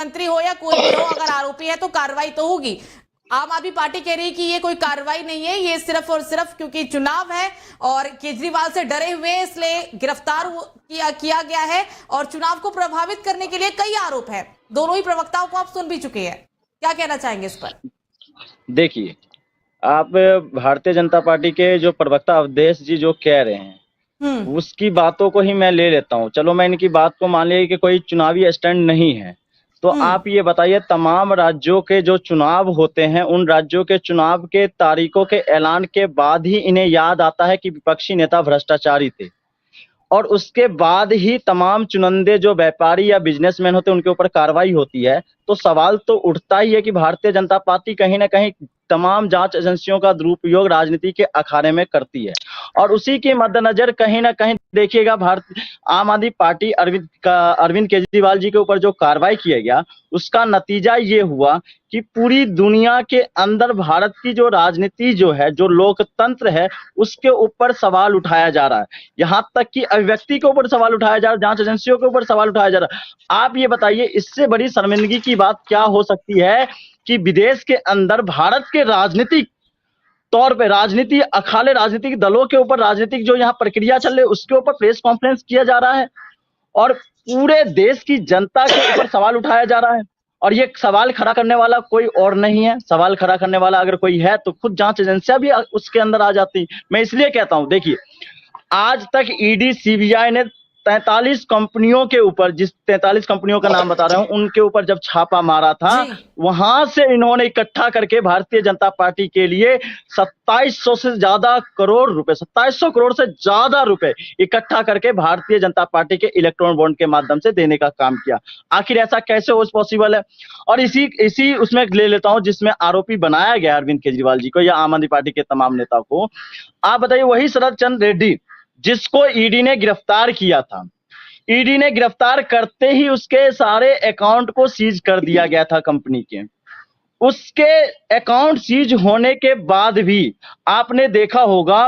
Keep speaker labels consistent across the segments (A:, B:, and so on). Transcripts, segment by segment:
A: मंत्री हो या कोई भी हो, अगर आरोपी है तो कार्रवाई तो होगी। आम आदमी पार्टी कह रही है कि ये कोई कार्रवाई नहीं है, ये सिर्फ और सिर्फ क्योंकि चुनाव है और केजरीवाल से डरे हुए इसलिए गिरफ्तार किया गया है और चुनाव को प्रभावित करने के लिए कई आरोप है। दोनों ही प्रवक्ताओं को आप सुन भी चुके हैं, क्या कहना चाहेंगे इस पर?
B: देखिए, आप भारतीय जनता पार्टी के जो प्रवक्ता अवधेश जी जो कह रहे हैं उसकी बातों को ही मैं ले लेता हूँ। चलो मैं इनकी बात को मान लिया कि कोई चुनावी स्टैंड नहीं है, तो आप ये बताइए तमाम राज्यों के जो चुनाव होते हैं उन राज्यों के चुनाव के तारीखों के ऐलान के बाद ही इन्हें याद आता है कि विपक्षी नेता भ्रष्टाचारी थे, और उसके बाद ही तमाम चुनिंदे जो व्यापारी या बिजनेसमैन होते हैं उनके ऊपर कार्रवाई होती है। तो सवाल तो उठता ही है कि भारतीय जनता पार्टी कहीं ना कहीं तमाम जांच एजेंसियों का दुरुपयोग राजनीति के अखाड़े में करती है, और उसी के मद्देनजर कहीं ना कहीं देखिएगा आम आदमी पार्टी अरविंद केजरीवाल जी के ऊपर जो कार्रवाई किया गया उसका नतीजा ये हुआ कि पूरी दुनिया के अंदर भारत की जो राजनीति जो है, जो लोकतंत्र है, उसके ऊपर सवाल उठाया जा रहा है। यहाँ तक कि अभिव्यक्ति के ऊपर सवाल उठाया जा रहा है, जांच एजेंसियों के ऊपर सवाल उठाया जा रहा है। आप ये बताइए इससे बड़ी शर्मिंदगी की बात क्या हो सकती है कि विदेश के अंदर भारत के राजनीतिक तौर पे राजनीति अखाड़े, राजनीतिक दलों के ऊपर राजनीतिक जो यहाँ प्रक्रिया चल रही है उसके ऊपर प्रेस कॉन्फ्रेंस किया जा रहा है और पूरे देश की जनता के ऊपर सवाल उठाया जा रहा है। और ये सवाल खड़ा करने वाला कोई और नहीं है, सवाल खड़ा करने वाला अगर कोई है तो खुद जांच एजेंसियां भी उसके अंदर आ जाती। मैं इसलिए कहता हूं, देखिए आज तक ईडी सीबीआई ने 43 कंपनियों के ऊपर, जिस 43 कंपनियों का नाम बता रहा हूं उनके ऊपर जब छापा मारा था, वहां से इन्होंने इकट्ठा करके भारतीय जनता पार्टी के लिए 2700 से ज्यादा करोड़ रुपए, 2700 करोड़ से ज्यादा रुपए इकट्ठा करके भारतीय जनता पार्टी के इलेक्ट्रॉन बॉन्ड के माध्यम से देने का काम किया। आखिर ऐसा कैसे हो पॉसिबल है? और इसी उसमें ले लेता हूं जिसमें आरोपी बनाया गया अरविंद केजरीवाल जी को या आम आदमी पार्टी के तमाम नेता को। आप बताइए, वही शरद चंद्र रेड्डी जिसको ईडी ने गिरफ्तार किया था, ईडी ने गिरफ्तार करते ही उसके सारे अकाउंट को सीज कर दिया गया था कंपनी के। उसके अकाउंट सीज होने के बाद भी आपने देखा होगा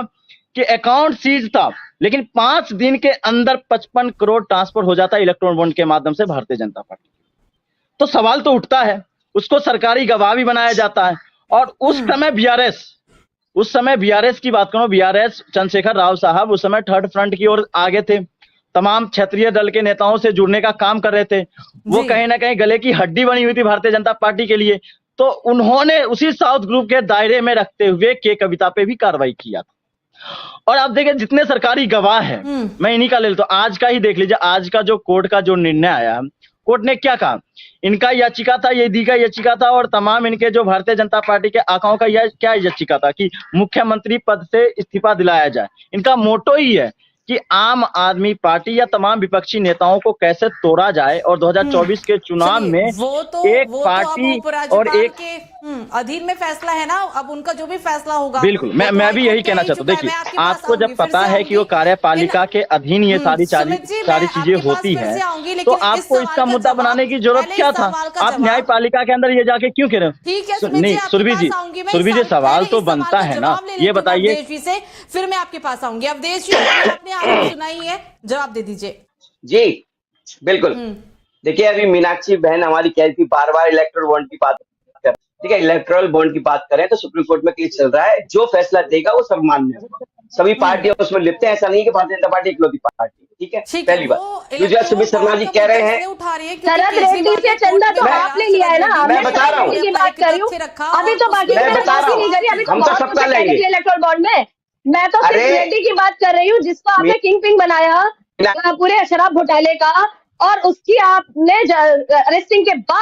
B: कि अकाउंट सीज था, लेकिन 5 दिन के अंदर 55 करोड़ ट्रांसफर हो जाता है इलेक्ट्रॉन बॉन्ड के माध्यम से भारतीय जनता पार्टी। तो सवाल तो उठता है, उसको सरकारी गवाह भी बनाया जाता है। और उस समय बीआरएस की बात करूं, बीआरएस चंद्रशेखर राव साहब उस समय थर्ड फ्रंट की ओर आगे थे, तमाम क्षेत्रीय दल के नेताओं से जुड़ने का काम कर रहे थे। वो कहीं ना कहीं गले की हड्डी बनी हुई थी भारतीय जनता पार्टी के लिए। तो उन्होंने उसी साउथ ग्रुप के दायरे में रखते हुए के कविता पे भी कार्रवाई किया था। और आप देखिए जितने सरकारी गवाह हैं, मैं इन्हीं का ले लेता हूं। आज का ही देख लीजिए, आज का जो कोर्ट का जो निर्णय आया, कोर्ट ने क्या कहा, इनका याचिका था, ये दी का याचिका था और तमाम इनके जो भारतीय जनता पार्टी के आकाओं का यह क्या याचिका था कि मुख्यमंत्री पद से इस्तीफा दिलाया जाए। इनका मोटो ही है कि आम आदमी पार्टी या तमाम विपक्षी नेताओं को कैसे तोड़ा जाए और 2024 के चुनाव में एक पार्टी और एक
A: के अधीन में फैसला है ना, अब उनका जो भी फैसला होगा।
B: बिल्कुल, मैं भी यही कहना चाहता हूँ। देखिए आपको जब पता है कि वो कार्यपालिका के अधीन ये सारी चीजें होती है, तो आपको इसका मुद्दा बनाने की जरूरत क्या था? आप न्यायपालिका के अंदर ये जाके क्यों कह रहे हो? नहीं सुरभि जी, सवाल तो बनता है ना, ये बताइए।
A: फिर मैं आपके पास आऊंगी। अवधेश जी, आपने आरोप सुनाई है, जवाब दे दीजिए।
C: जी बिल्कुल। देखिए अभी मीनाक्षी बहन हमारी कह रही थी बार बार इलेक्ट्रल बॉन्ड की बात कर, ठीक है, इलेक्ट्रल बॉन्ड की बात करें तो सुप्रीम कोर्ट में केस चल रहा है, जो फैसला देगा वो सब मान्य होगा। सभी पार्टियां उसमें लिप्त हैं, ऐसा नहीं कि भारतीय जनता पार्टी इकलौती पार्टी, ठीक है, पहली बात। दूसरा सुमित शर्मा जी कह रहे हैं
D: शरद रेड्डी से चंदा तो आपने लिया है ना,
C: मैं बता रहा हूँ,
D: की बात कर रही हूँ, अभी तो बाकी
C: मैं बता रहा हूँ, हम तो सबका लेंगे
D: इलेक्ट्रल बॉन्ड में। मैं तो सिर्फ रेड्डी की बात कर रही हूँ जिसको आपने किंग पिन बनाया पूरे शराब घोटाले का, और उसकी आपने अरेस्टिंग के बाद